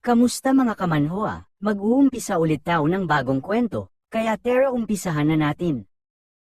Kamusta mga kamanhwa? Mag-uumpisa ulit tayo ng bagong kwento, kaya tara umpisahan na natin.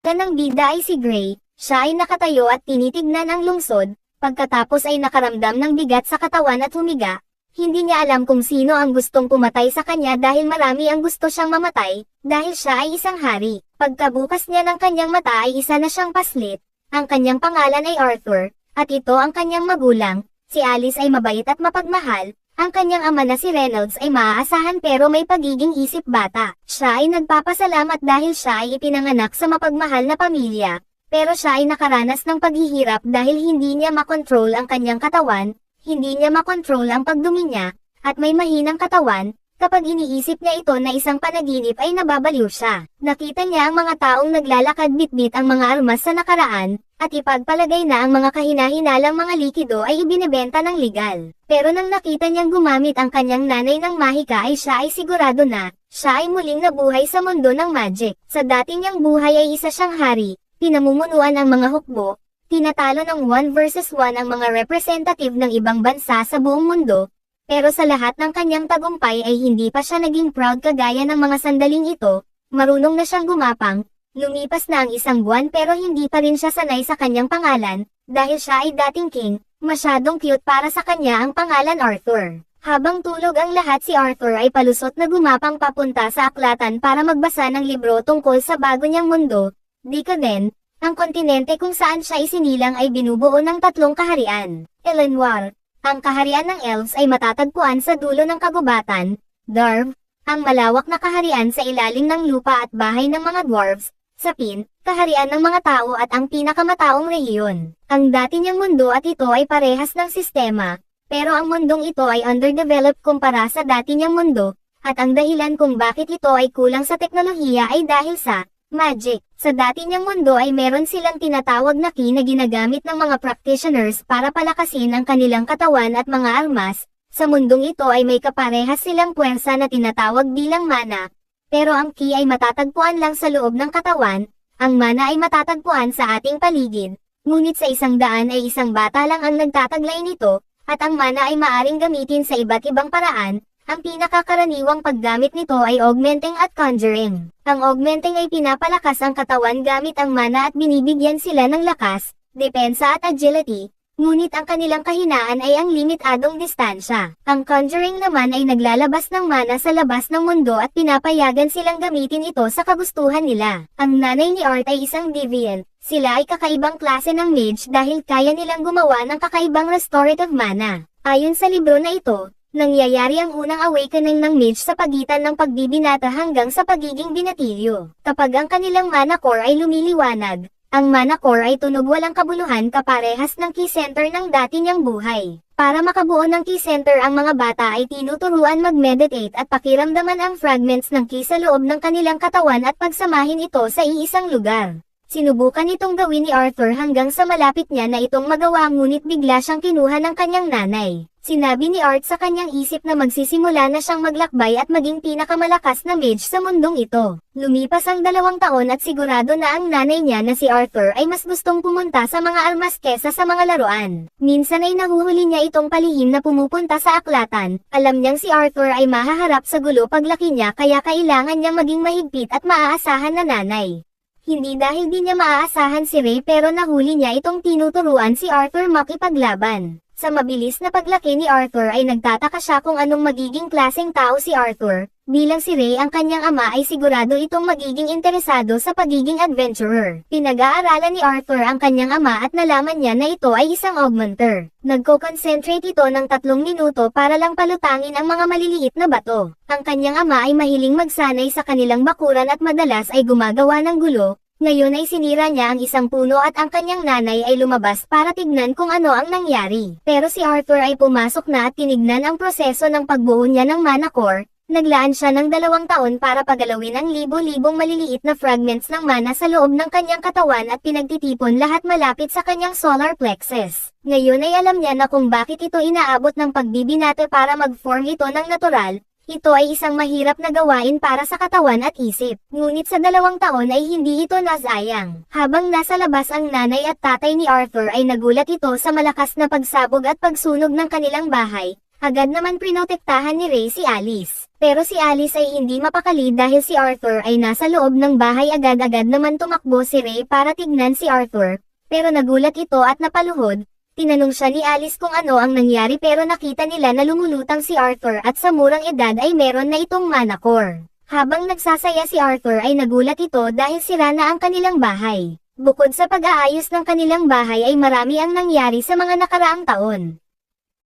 Kanang bida ay si Gray, siya ay nakatayo at tinitignan ang lungsod, pagkatapos ay nakaramdam ng bigat sa katawan at humiga. Hindi niya alam kung sino ang gustong pumatay sa kanya dahil marami ang gusto siyang mamatay, dahil siya ay isang hari. Pagkabukas niya ng kanyang mata ay isa na siyang paslit, ang kanyang pangalan ay Arthur, at ito ang kanyang magulang. Si Alice ay mabait at mapagmahal. Ang kanyang ama na si Reynolds ay maaasahan pero may pagiging isip bata. Siya ay nagpapasalamat dahil siya ay ipinanganak sa mapagmahal na pamilya. Pero siya ay nakaranas ng paghihirap dahil hindi niya makontrol ang kanyang katawan, hindi niya makontrol ang pagdumi niya, at may mahinang katawan. Kapag iniisip niya ito na isang panaginip ay nababaliw siya. Nakita niya ang mga taong naglalakad bitbit ang mga armas sa nakaraan, at ipagpalagay na ang mga kahinahinalang mga likido ay ibinebenta ng legal. Pero nang nakita niyang gumamit ang kanyang nanay ng mahika ay siya ay sigurado na, siya ay muling nabuhay sa mundo ng magic. Sa dati niyang buhay ay isa siyang hari, pinamumunuan ang mga hukbo, tinatalo ng 1 versus 1 ang mga representative ng ibang bansa sa buong mundo. Pero sa lahat ng kanyang tagumpay ay hindi pa siya naging proud kagaya ng mga sandaling ito, marunong na siyang gumapang, lumipas na ang isang buwan pero hindi pa rin siya sanay sa kanyang pangalan, dahil siya ay dating king, masyadong cute para sa kanya ang pangalan Arthur. Habang tulog ang lahat si Arthur ay palusot na gumapang papunta sa aklatan para magbasa ng libro tungkol sa bago niyang mundo, Decadent, ang kontinente kung saan siya isinilang ay binubuo ng 3 kaharian, Eleanor. Ang kaharian ng elves ay matatagpuan sa dulo ng kagubatan, Darv, ang malawak na kaharian sa ilalim ng lupa at bahay ng mga dwarves, Sapin, kaharian ng mga tao at ang pinakamataong rehiyon. Ang dati niyang mundo at ito ay parehas ng sistema, pero ang mundong ito ay underdeveloped kumpara sa dati niyang mundo, at ang dahilan kung bakit ito ay kulang sa teknolohiya ay dahil sa magic. Sa dati niyang mundo ay meron silang tinatawag na ki na ginagamit ng mga practitioners para palakasin ang kanilang katawan at mga armas. Sa mundong ito ay may kaparehas silang puwersa na tinatawag bilang mana. Pero ang ki ay matatagpuan lang sa loob ng katawan, ang mana ay matatagpuan sa ating paligid. Ngunit sa 100 ay isang bata lang ang nagtataglay nito, at ang mana ay maaring gamitin sa iba't ibang paraan. Ang pinakakaraniwang paggamit nito ay augmenting at conjuring. Ang augmenting ay pinapalakas ang katawan gamit ang mana at binibigyan sila ng lakas, depensa at agility, ngunit ang kanilang kahinaan ay ang limitadong distansya. Ang conjuring naman ay naglalabas ng mana sa labas ng mundo at pinapayagan silang gamitin ito sa kagustuhan nila. Ang nanay ni Art ay isang deviant. Sila ay kakaibang klase ng mage dahil kaya nilang gumawa ng kakaibang restorative mana. Ayon sa libro na ito, nangyayari ang unang awakening ng mage sa pagitan ng pagbibinata hanggang sa pagiging binatilyo. Kapag ang kanilang mana core ay lumiliwanag, ang mana core ay tunog walang kabuluhan kaparehas ng key center ng dati niyang buhay. Para makabuo ng key center ang mga bata ay tinuturuan mag-meditate at pakiramdaman ang fragments ng key sa loob ng kanilang katawan at pagsamahin ito sa iisang lugar. Sinubukan itong gawin ni Arthur hanggang sa malapit niya na itong magawa ngunit bigla siyang kinuha ng kanyang nanay. Sinabi ni Art sa kanyang isip na magsisimula na siyang maglakbay at maging pinakamalakas na mage sa mundong ito. Lumipas ang 2 taon at sigurado na ang nanay niya na si Arthur ay mas gustong pumunta sa mga armas kesa sa mga laruan. Minsan ay nahuhuli niya itong palihim na pumupunta sa aklatan. Alam niyang si Arthur ay mahaharap sa gulo paglaki niya kaya kailangan niyang maging mahigpit at maaasahan na nanay. Hindi dahil di niya maaasahan si Ray pero nahuli niya itong tinuturuan si Arthur makipaglaban. Sa mabilis na paglaki ni Arthur ay nagtataka siya kung anong magiging klaseng tao si Arthur. Bilang si Ray ang kanyang ama ay sigurado itong magiging interesado sa pagiging adventurer. Pinag-aaralan ni Arthur ang kanyang ama at nalaman niya na ito ay isang augmenter. Nagko-concentrate ito ng 3 minuto para lang palutangin ang mga maliliit na bato. Ang kanyang ama ay mahiling magsanay sa kanilang bakuran at madalas ay gumagawa ng gulo. Ngayon ay sinira niya ang isang puno at ang kanyang nanay ay lumabas para tignan kung ano ang nangyari. Pero si Arthur ay pumasok na at tinignan ang proseso ng pagbuo niya ng mana core. Naglaan siya ng 2 taon para pagalawin ang libo-libong maliliit na fragments ng mana sa loob ng kanyang katawan at pinagtitipon lahat malapit sa kanyang solar plexus. Ngayon ay alam niya na kung bakit ito inaabot ng pagbibinata para mag-form ito ng natural. Ito ay isang mahirap na gawain para sa katawan at isip. Ngunit sa 2 taon ay hindi ito nasayang. Habang nasa labas ang nanay at tatay ni Arthur ay nagulat ito sa malakas na pagsabog at pagsunog ng kanilang bahay. Agad naman prinotektahan ni Ray si Alice. Pero si Alice ay hindi mapakali dahil si Arthur ay nasa loob ng bahay. Agad-agad naman tumakbo si Ray para tignan si Arthur, pero nagulat ito at napaluhod. Tinanong siya ni Alice kung ano ang nangyari pero nakita nila na lumulutang si Arthur at sa murang edad ay meron na itong manakor. Habang nagsasaya si Arthur ay nagulat ito dahil sira na ang kanilang bahay. Bukod sa pag-aayos ng kanilang bahay ay marami ang nangyari sa mga nakaraang taon.